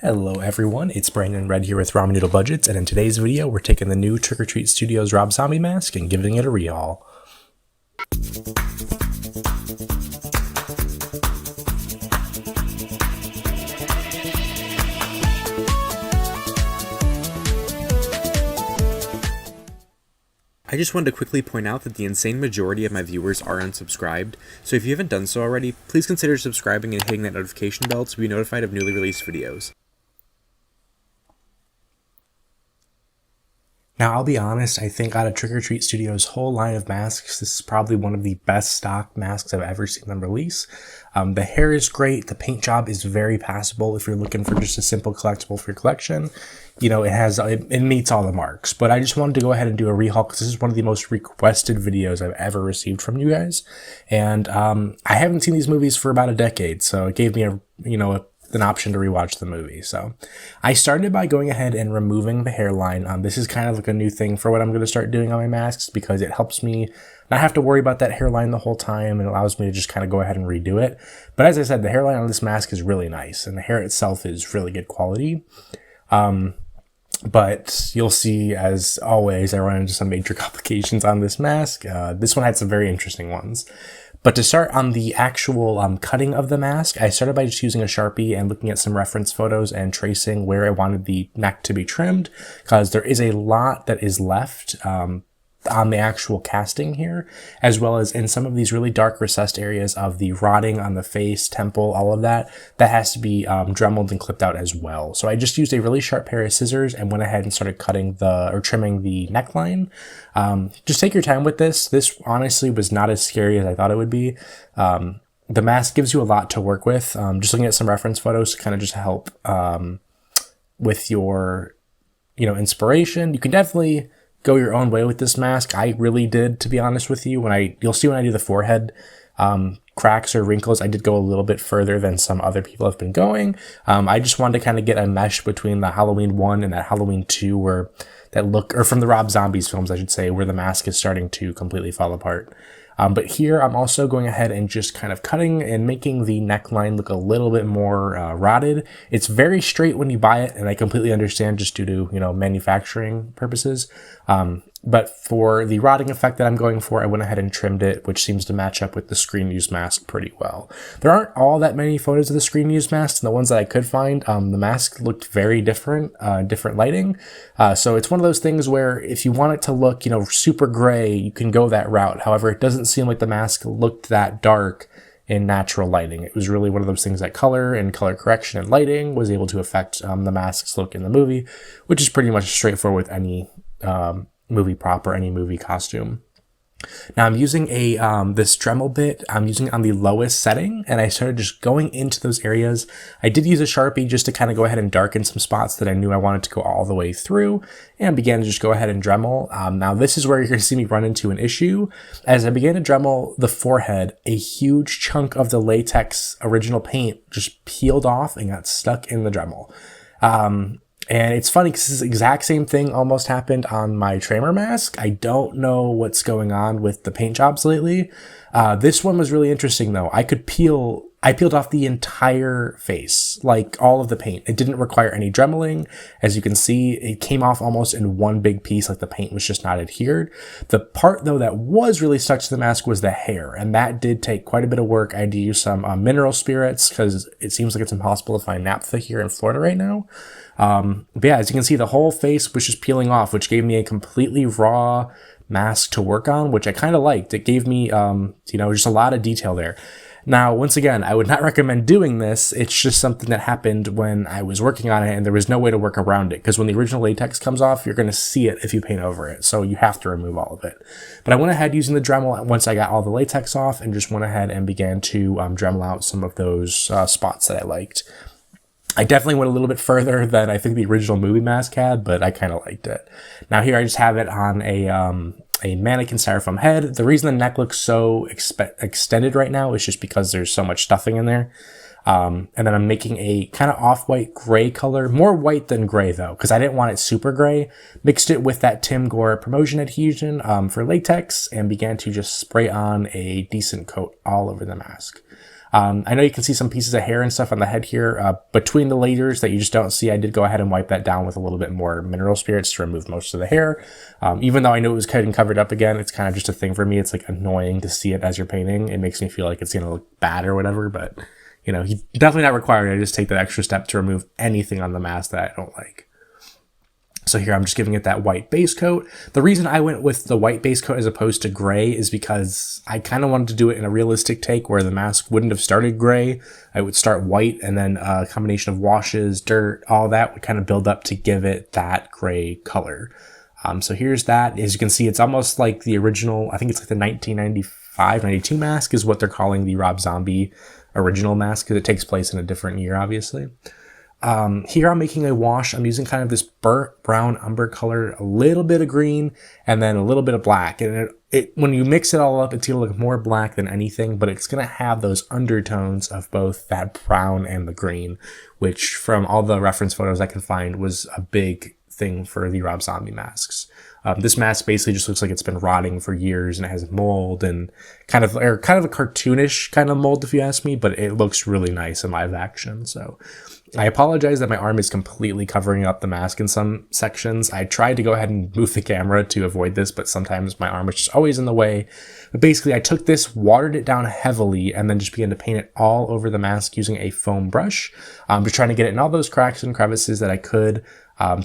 Hello everyone, it's Brandon Red here with Ramen Noodle Budgets, and in today's video we're taking the new Trick or Treat Studios Rob Zombie mask and giving it a rehaul. I just wanted to quickly point out that the insane majority of my viewers are unsubscribed, so if you haven't done so already, please consider subscribing and hitting that notification bell to be notified of newly released videos. Now, I'll be honest, I think out of Trick or Treat Studios' whole line of masks, this is probably one of the best stock masks I've ever seen them release. The hair is great, the paint job is very passable if you're looking for just a simple collectible for your collection. You know, it meets all the marks, but I just wanted to go ahead and do a rehaul because this is one of the most requested videos I've ever received from you guys. And I haven't seen these movies for about a decade, so it gave me an option to rewatch the movie. So I started by going ahead and removing the hairline. This is kind of like a new thing for what I'm going to start doing on my masks because it helps me not have to worry about that hairline the whole time and allows me to just kind of go ahead and redo it. But as I said, the hairline on this mask is really nice and the hair itself is really good quality. But you'll see, as always, I run into some major complications on this mask. This one had some very interesting ones. But to start on the actual cutting of the mask, I started by just using a Sharpie and looking at some reference photos and tracing where I wanted the neck to be trimmed, because there is a lot that is left on the actual casting here, as well as in some of these really dark recessed areas of the rotting on the face, temple, all of that has to be dremeled and clipped out as well. So I just used a really sharp pair of scissors and went ahead and started trimming the neckline. Just take your time with this. This honestly was not as scary as I thought it would be. The mask gives you a lot to work with. Just looking at some reference photos to kind of just help with your, inspiration. You can definitely go your own way with this mask. I really did, to be honest with you. You'll see when I do the forehead cracks or wrinkles, I did go a little bit further than some other people have been going. I just wanted to kind of get a mesh between the Halloween 1 and that Halloween 2 or from the Rob Zombies films, I should say, where the mask is starting to completely fall apart. But here I'm also going ahead and just kind of cutting and making the neckline look a little bit more rotted. It's very straight when you buy it, and I completely understand just due to, manufacturing purposes. But for the rotting effect that I'm going for, I went ahead and trimmed it, which seems to match up with the screen use mask pretty well. There aren't all that many photos of the screen use mask, and the ones that I could find, the mask looked very different, different lighting. So it's one of those things where if you want it to look, super gray, you can go that route. However, it doesn't seem like the mask looked that dark in natural lighting. It was really one of those things that color and color correction and lighting was able to affect the mask's look in the movie, which is pretty much straightforward with any movie prop or any movie costume. Now I'm using this Dremel bit. I'm using it on the lowest setting, and I started just going into those areas. I did use a Sharpie just to kind of go ahead and darken some spots that I knew I wanted to go all the way through, and began to just go ahead and Dremel. Now this is where you're going to see me run into an issue. As I began to Dremel the forehead, a huge chunk of the latex original paint just peeled off and got stuck in the Dremel. And it's funny because this exact same thing almost happened on my Tramer mask. I don't know what's going on with the paint jobs lately. This one was really interesting though. I peeled off the entire face, like all of the paint. It didn't require any dremeling. As you can see, it came off almost in one big piece, like the paint was just not adhered. The part though that was really stuck to the mask was the hair, and that did take quite a bit of work. I had to use some mineral spirits because it seems like it's impossible to find naphtha here in Florida right now. But yeah, as you can see, the whole face was just peeling off, which gave me a completely raw mask to work on, which I kind of liked. It gave me, just a lot of detail there. Now, once again, I would not recommend doing this. It's just something that happened when I was working on it, and there was no way to work around it, because when the original latex comes off, you're going to see it if you paint over it. So you have to remove all of it. But I went ahead using the Dremel once I got all the latex off, and just went ahead and began to Dremel out some of those spots that I liked. I definitely went a little bit further than I think the original movie mask had, but I kind of liked it. Now here I just have it on a mannequin styrofoam head. The reason the neck looks so extended right now is just because there's so much stuffing in there. And then I'm making a kind of off-white gray color, more white than gray though, because I didn't want it super gray. Mixed it with that Tim Gore promotion adhesion for latex and began to just spray on a decent coat all over the mask. I know you can see some pieces of hair and stuff on the head here between the layers that you just don't see. I did go ahead and wipe that down with a little bit more mineral spirits to remove most of the hair. Even though I knew it was getting covered up again, it's kind of just a thing for me. It's like annoying to see it as you're painting. It makes me feel like it's going to look bad or whatever, but you know, definitely not required. I just take that extra step to remove anything on the mask that I don't like. So here I'm just giving it that white base coat. The reason I went with the white base coat as opposed to gray is because I kind of wanted to do it in a realistic take where the mask wouldn't have started gray. I would start white and then a combination of washes, dirt, all that would kind of build up to give it that gray color. So here's that. As you can see, it's almost like the original, I think it's like the 1995-92 mask is what they're calling the Rob Zombie original mask because it takes place in a different year, obviously. Here I'm making a wash. I'm using kind of this burnt brown umber color, a little bit of green, and then a little bit of black. And it when you mix it all up, it's going to look more black than anything, but it's going to have those undertones of both that brown and the green, which from all the reference photos I can find was a big thing for the Rob Zombie masks. This mask basically just looks like it's been rotting for years and it has mold and kind of a cartoonish kind of mold if you ask me, but it looks really nice in live action. So I apologize that my arm is completely covering up the mask in some sections. I tried to go ahead and move the camera to avoid this, but sometimes my arm is just always in the way. But basically I took this, watered it down heavily, and then just began to paint it all over the mask using a foam brush. Just trying to get it in all those cracks and crevices that I could.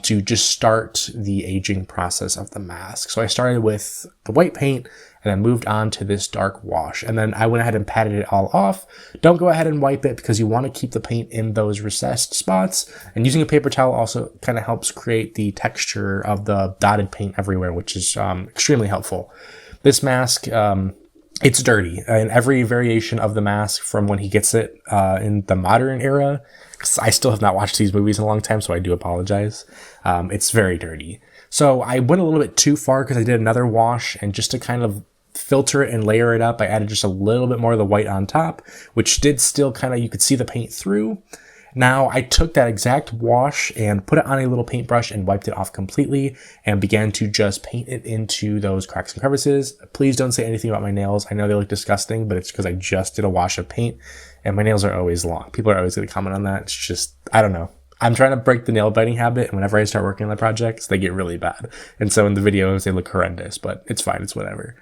To just start the aging process of the mask. So I started with the white paint and then moved on to this dark wash. And then I went ahead and patted it all off. Don't go ahead and wipe it because you want to keep the paint in those recessed spots. And using a paper towel also kind of helps create the texture of the dotted paint everywhere, which is extremely helpful. This mask, it's dirty. In every variation of the mask from when he gets it in the modern era, I still have not watched these movies in a long time, so I do apologize. It's very dirty. So I went a little bit too far because I did another wash, and just to kind of filter it and layer it up, I added just a little bit more of the white on top, which did still kind of, you could see the paint through. Now I took that exact wash and put it on a little paintbrush and wiped it off completely and began to just paint it into those cracks and crevices. Please don't say anything about my nails. I know they look disgusting, but it's because I just did a wash of paint and my nails are always long. People are always going to comment on that. It's just, I don't know. I'm trying to break the nail biting habit, and whenever I start working on the projects, they get really bad. And so in the videos, they look horrendous, but it's fine. It's whatever.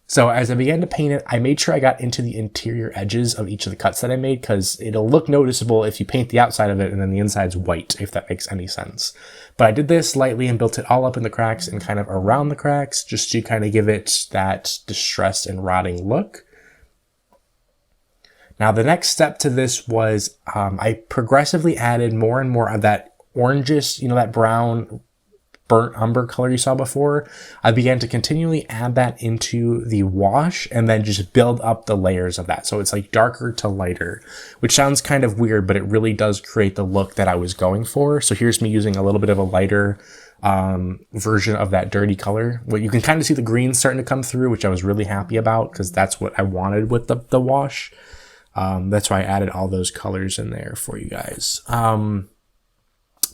So as I began to paint it, I made sure I got into the interior edges of each of the cuts that I made because it'll look noticeable if you paint the outside of it and then the inside's white, if that makes any sense. But I did this lightly and built it all up in the cracks and kind of around the cracks just to kind of give it that distressed and rotting look. Now the next step to this was I progressively added more and more of that orangish, you know, that brown burnt umber color you saw before. I began to continually add that into the wash and then just build up the layers of that. So it's like darker to lighter, which sounds kind of weird, but it really does create the look that I was going for. So here's me using a little bit of a lighter version of that dirty color. Well, you can kind of see the green starting to come through, which I was really happy about because that's what I wanted with the wash. That's why I added all those colors in there for you guys.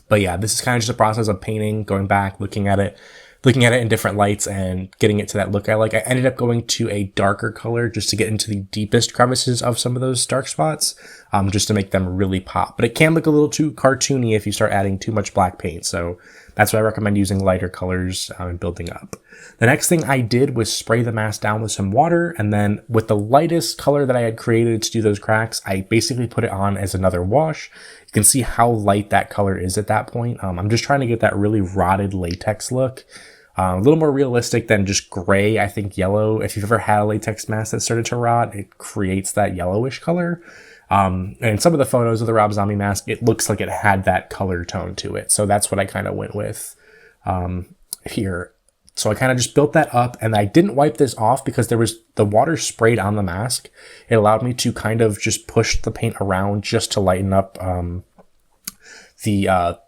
But yeah, this is kind of just a process of painting, going back, looking at it in different lights and getting it to that look I like. I ended up going to a darker color just to get into the deepest crevices of some of those dark spots, just to make them really pop. But it can look a little too cartoony if you start adding too much black paint. So that's why I recommend using lighter colors and building up. The next thing I did was spray the mask down with some water, and then with the lightest color that I had created to do those cracks, I basically put it on as another wash. You can see how light that color is at that point. I'm just trying to get that really rotted latex look. A little more realistic than just gray, I think yellow. If you've ever had a latex mask that started to rot, it creates that yellowish color. And in some of the photos of the Rob Zombie mask, it looks like it had that color tone to it. So that's what I kind of went with here. So I kind of just built that up, and I didn't wipe this off because there was the water sprayed on the mask. It allowed me to kind of just push the paint around just to lighten up the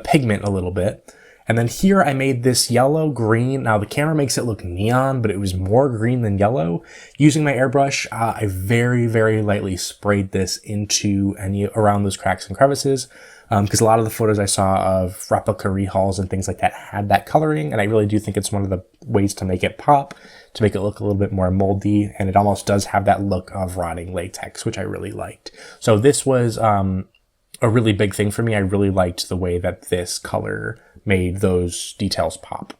pigment a little bit. And then here I made this yellow green. Now the camera makes it look neon, but it was more green than yellow. Using my airbrush, I very, very lightly sprayed this into around those cracks and crevices. because a lot of the photos I saw of replica rehauls and things like that had that coloring, and I really do think it's one of the ways to make it pop, to make it look a little bit more moldy, and it almost does have that look of rotting latex, which I really liked. So this was a really big thing for me. I really liked the way that this color made those details pop.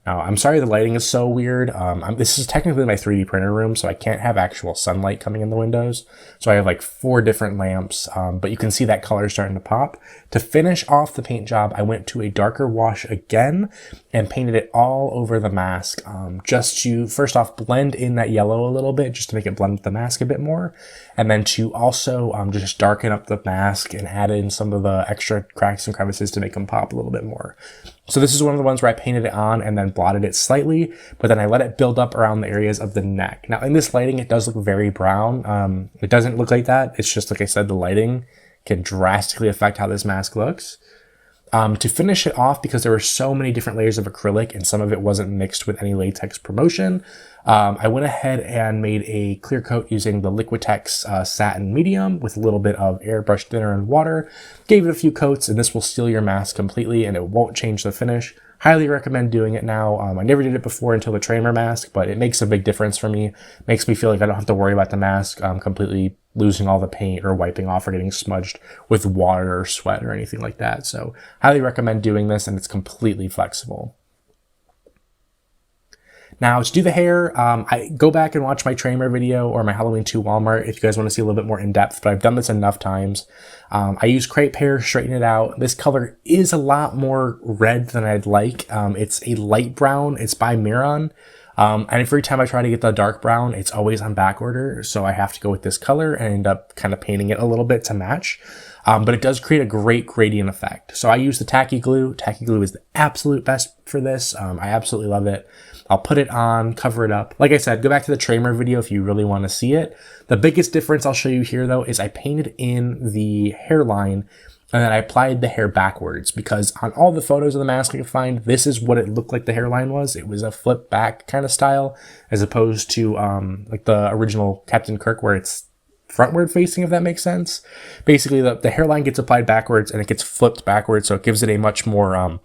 Now, I'm sorry the lighting is so weird. This is technically my 3D printer room, so I can't have actual sunlight coming in the windows. So I have like 4 different lamps, but you can see that color starting to pop. To finish off the paint job, I went to a darker wash again and painted it all over the mask, just to, first off, blend in that yellow a little bit, just to make it blend with the mask a bit more. And then to also just darken up the mask and add in some of the extra cracks and crevices to make them pop a little bit more. So this is one of the ones where I painted it on and then blotted it slightly, but then I let it build up around the areas of the neck. Now in this lighting, it does look very brown. It doesn't look like that. It's just, like I said, the lighting can drastically affect how this mask looks. To finish it off, because there were so many different layers of acrylic and some of it wasn't mixed with any latex promotion, I went ahead and made a clear coat using the Liquitex satin medium with a little bit of airbrush thinner and water. Gave it a few coats, and this will seal your mask completely and it won't change the finish. Highly recommend doing it now. I never did it before until the Tramer mask, but it makes a big difference for me. Makes me feel like I don't have to worry about the mask completely losing all the paint or wiping off or getting smudged with water or sweat or anything like that. So highly recommend doing this, and it's completely flexible. Now to do the hair, I go back and watch my Tramer video or my Halloween 2 Walmart if you guys want to see a little bit more in depth, but I've done this enough times. I use crepe hair, straighten it out. This color is a lot more red than I'd like. It's a light brown. It's by Miron. And every time I try to get the dark brown, it's always on back order. So I have to go with this color and end up kind of painting it a little bit to match. But it does create a great gradient effect. So I use the tacky glue. Tacky glue is the absolute best for this. I absolutely love it. I'll put it on, cover it up. Like I said, go back to the Tramer video if you really want to see it. The biggest difference I'll show you here though is I painted in the hairline and then I applied the hair backwards, because on all the photos of the mask I could find, this is what it looked like the hairline was. It was a flip back kind of style, as opposed to like the original Captain Kirk where it's frontward facing, if that makes sense. Basically, the hairline gets applied backwards and it gets flipped backwards, so it gives it a much more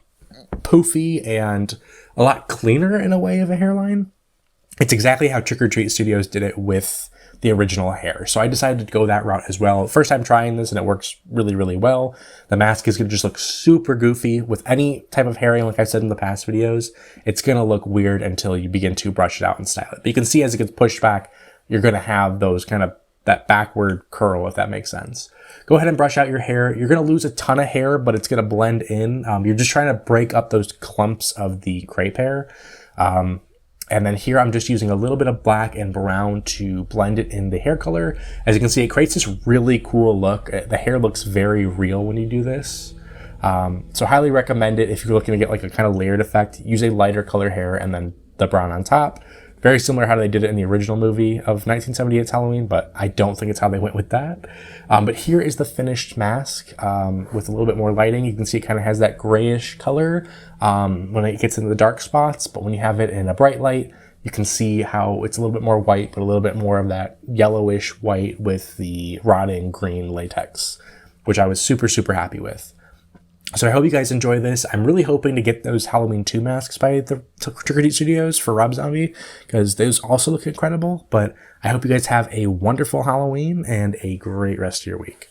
poofy and a lot cleaner in a way of a hairline. It's exactly how Trick or Treat Studios did it with the original hair. So I decided to go that route as well. First time trying this and it works really, really well. The mask is going to just look super goofy with any type of hairing. Like I said in the past videos, it's going to look weird until you begin to brush it out and style it. But you can see as it gets pushed back, you're going to have those kind of that backward curl, if that makes sense. Go ahead and brush out your hair. You're going to lose a ton of hair, but it's going to blend in. You're just trying to break up those clumps of the crepe hair. And then here I'm just using a little bit of black and brown to blend it in the hair color. As you can see, it creates this really cool look. The hair looks very real when you do this. So highly recommend it if you're looking to get like a kind of layered effect. Use a lighter color hair and then the brown on top. Very similar how they did it in the original movie of 1978's Halloween, but I don't think it's how they went with that. But here is the finished mask with a little bit more lighting. You can see it kind of has that grayish color when it gets into the dark spots, but when you have it in a bright light, you can see how it's a little bit more white, but a little bit more of that yellowish white with the rotting green latex, which I was super, super happy with. So I hope you guys enjoy this. I'm really hoping to get those Halloween 2 masks by the Trick or Treat Studios for Rob Zombie, because those also look incredible. But I hope you guys have a wonderful Halloween and a great rest of your week.